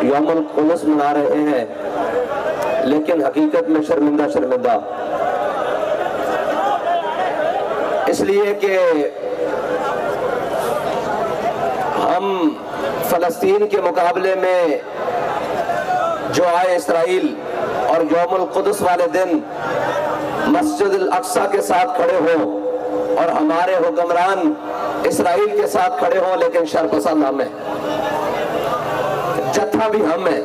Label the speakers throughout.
Speaker 1: यौमुल कुदस मना रहे हैं, लेकिन हकीकत में शर्मिंदा शर्मिंदा, इसलिए कि हम फलस्तीन के मुकाबले में जो आए इसराइल और यौमुल कुदस वाले दिन मस्जिद अल अक्सा के साथ खड़े हो और हमारे हुक्मरान इसराइल के साथ खड़े हो, लेकिन शरपसंद हम है, जत्था भी हम है,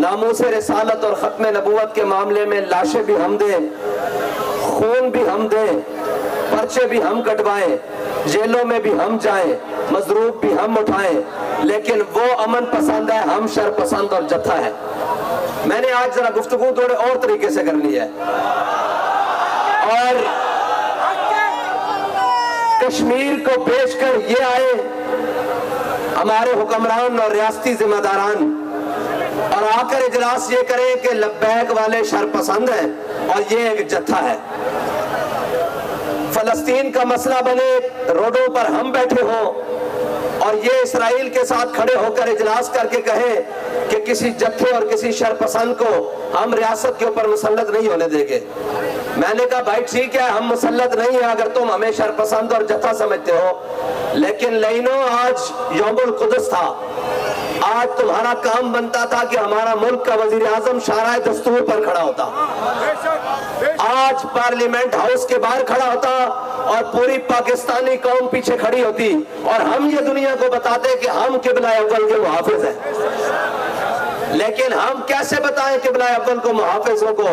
Speaker 1: नामूसे रिसालत और खत्म नबूवत के मामले में लाशें भी हम दें, खून भी हम दें, पर्चे भी हम कटवाएं, जेलों में भी हम जाएं, मजरूब भी हम उठाएं, लेकिन वो अमन पसंद है, हम शरपसंद और जत्था है। मैंने आज जरा गुफ्तगू थोड़े और तरीके से करनी है और कश्मीर को बेचकर ये आए हमारे हुक्मरान और रियासती जिम्मेदारान और आकर इजलास ये करें कि लब्बैक वाले शरपसंद हैं और ये एक जत्था है। फलस्तीन का मसला बने, रोडों पर हम बैठे हों और ये इसराइल के साथ खड़े होकर इजलास करके कहें कि किसी जत्थे और किसी शरपसंद को हम रियासत के ऊपर मुसल्लत नहीं होने देंगे। मैंने कहा भाई ठीक है, हम मुसल्लत नहीं है अगर तुम हमें शरपसंद और जत्था समझते हो, लेकिन लेनो आज यौमुल कुदस था, आज तुम्हारा काम बनता था कि हमारा मुल्क का वजीर आजम शाराए दस्तूर पर खड़ा होता, आज पार्लियामेंट हाउस के बाहर खड़ा होता और पूरी पाकिस्तानी कौम पीछे खड़ी होती और हम ये दुनिया को बताते कि हम किबला अव्वल के मुहाफिज हैं। लेकिन हम कैसे बताएं किबला अव्वल को मुहाफिजों को?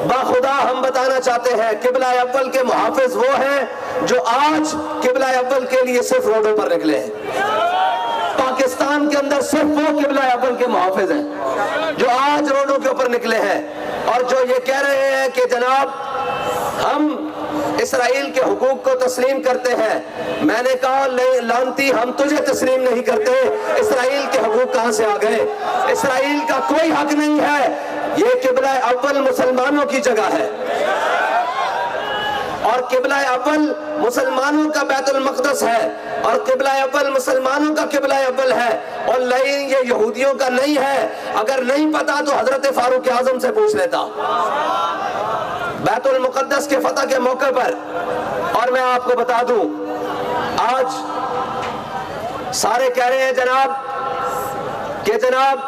Speaker 1: बाखुदा हम बताना चाहते हैं किबला अव्वल के मुहाफिज वो हैं जो आज किबला अव्वल के लिए सिर्फ रोडों पर निकले हैं। पाकिस्तान के अंदर सिर्फ वो किबला अव्वल के मुहाफिज हैं जो आज रोडों के ऊपर निकले हैं और जो ये कह रहे हैं कि जनाब हम इसराइल के हुकूक को तस्लीम करते हैं। मैंने कहा लानती, हम तुझे तस्लीम नहीं करते, इसराइल के हुकूक कहां से आ गए? इसराइल का कोई हक नहीं है, ये किबला अव्वल मुसलमानों की जगह है और किबला अव्वल मुसलमानों का बैतुल मक़दस है और किबला अव्वल मुसलमानों का किबला अव्वल है और नहीं ये यहूदियों का नहीं है। अगर नहीं पता तो हजरत फारूक आजम से पूछ लेता बैतुल मुक़द्दस के फतह के मौके पर। और मैं आपको बता दूं, आज सारे कह रहे हैं जनाब कि जनाब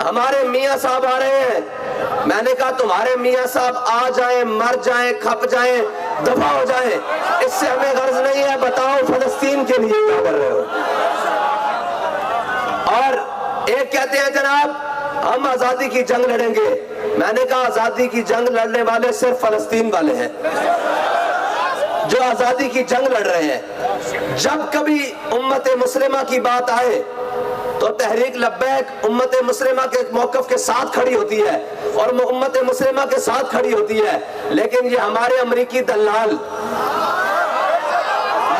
Speaker 1: हमारे मियां साहब आ रहे हैं। मैंने कहा तुम्हारे मियां साहब आ जाएं, मर जाएं, खप जाएं, दफा हो जाएं, इससे हमें गर्ज नहीं है। बताओ फलस्तीन के लिए क्या कर रहे हो? और एक कहते हैं जनाब हम आजादी की जंग लड़ेंगे। मैंने कहा आजादी की जंग लड़ने वाले सिर्फ फलस्तीन वाले हैं जो आजादी की जंग लड़ रहे हैं। जब कभी उम्मत मुस्लिमा की बात आए तो तहरीक लब्बैक उम्मत मुस्लिमा के मौक़िफ़ के साथ खड़ी होती है और उम्मत मुस्लिमा के साथ खड़ी होती है। लेकिन ये हमारे अमरीकी दलाल,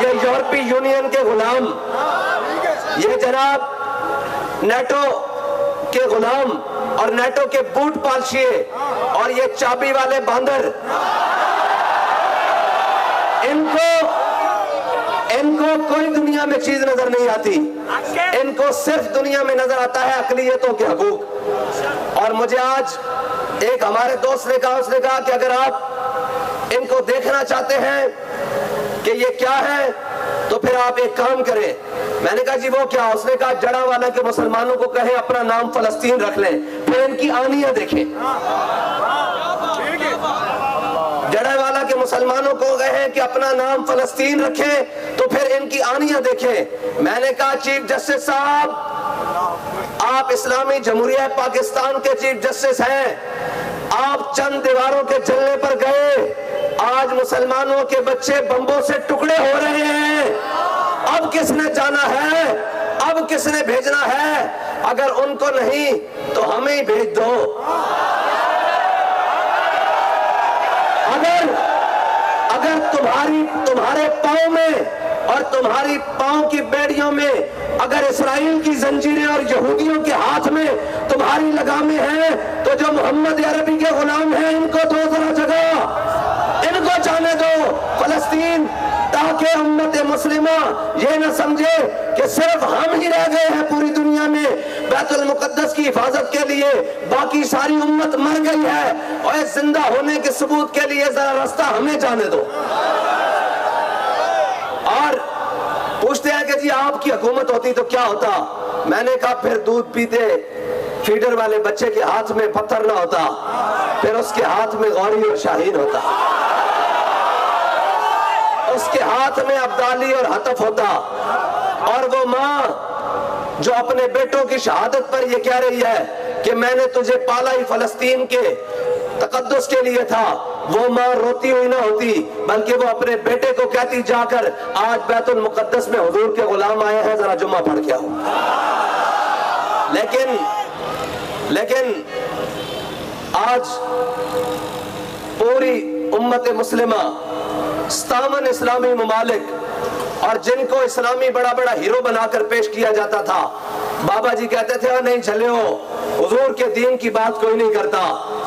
Speaker 1: ये यूरोपीय यूनियन के गुलाम, ये जनाब नेटो के गुलाम और नेटो के बूट पालशिए और ये चाबी वाले बांदर, इनको कोई दुनिया में चीज नजर नहीं आती, इनको सिर्फ दुनिया में नजर आता है अक़लियतों के हकूक। और मुझे आज एक हमारे दोस्त ने कहा, उसने कहा कि अगर आप इनको देखना चाहते हैं कि ये क्या है तो फिर आप एक काम करें। मैंने कहा जी वो क्या? उसने कहा जड़ावाला के मुसलमानों को कहें अपना नाम फलस्तीन रख लें, फिर इनकी आनियां देखें। जड़ावाला के मुसलमानों को कहें कि अपना नाम फलस्तीन रखें तो फिर इनकी आनियां देखें। मैंने कहा चीफ जस्टिस साहब, आप इस्लामी जमहूरिया पाकिस्तान के चीफ जस्टिस हैं, आप चंद दीवारों के जलने पर गए, आज मुसलमानों के बच्चे बम्बों से टुकड़े हो रहे हैं। अब किसने जाना है? अब किसने भेजना है? अगर उनको नहीं तो हमें ही भेज दो। अगर तुम्हारे पांव में और तुम्हारी पांव की बेड़ियों में अगर इसराइल की जंजीरें और यहूदियों के हाथ में तुम्हारी लगामें हैं तो जो मोहम्मद अरबी के गुलाम हैं इनको दो जरा जगह, इनको जाने दो फलस्तीन, ताकि उम्मत मुस्लिमा ये न समझे कि सिर्फ हम ही रह गए हैं पूरी दुनिया में बैतुल मुकद्दस की हिफाजत के लिए, बाकी सारी उम्मत मर गई है। और इस जिंदा होने के सबूत के लिए जरा रास्ता हमें जाने दो। और पूछते हैं कि जी आपकी हुकूमत होती तो क्या होता। मैंने कहा फिर दूध पीते फीडर वाले बच्चे के हाथ में पत्थर ना होता, फिर उसके हाथ में गौरी और शाहीन होता, उसके हाथ में अब्दाली और हतफ होता। और वो माँ जो अपने बेटों की शहादत पर ये कह रही है कि मैंने तुझे पाला ही फलस्तीन के तकद्दुस के लिए था, वो माँ रोती हुई ना होती, बल्कि वो अपने बेटे को कहती जाकर आज बैतुल मुकद्दस में हुजूर के गुलाम आए हैं, जरा जुम्मा पढ़ के आओ। लेकिन आज पूरी उम्मत मुस्लिमा सतावन इस्लामी ममालिक और जिनको इस्लामी बड़ा बड़ा हीरो बनाकर पेश किया जाता था, बाबा जी कहते थे नहीं चले हो, हुजूर के दीन की बात कोई नहीं करता,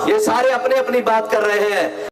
Speaker 1: ये सारे अपनी अपनी बात कर रहे हैं।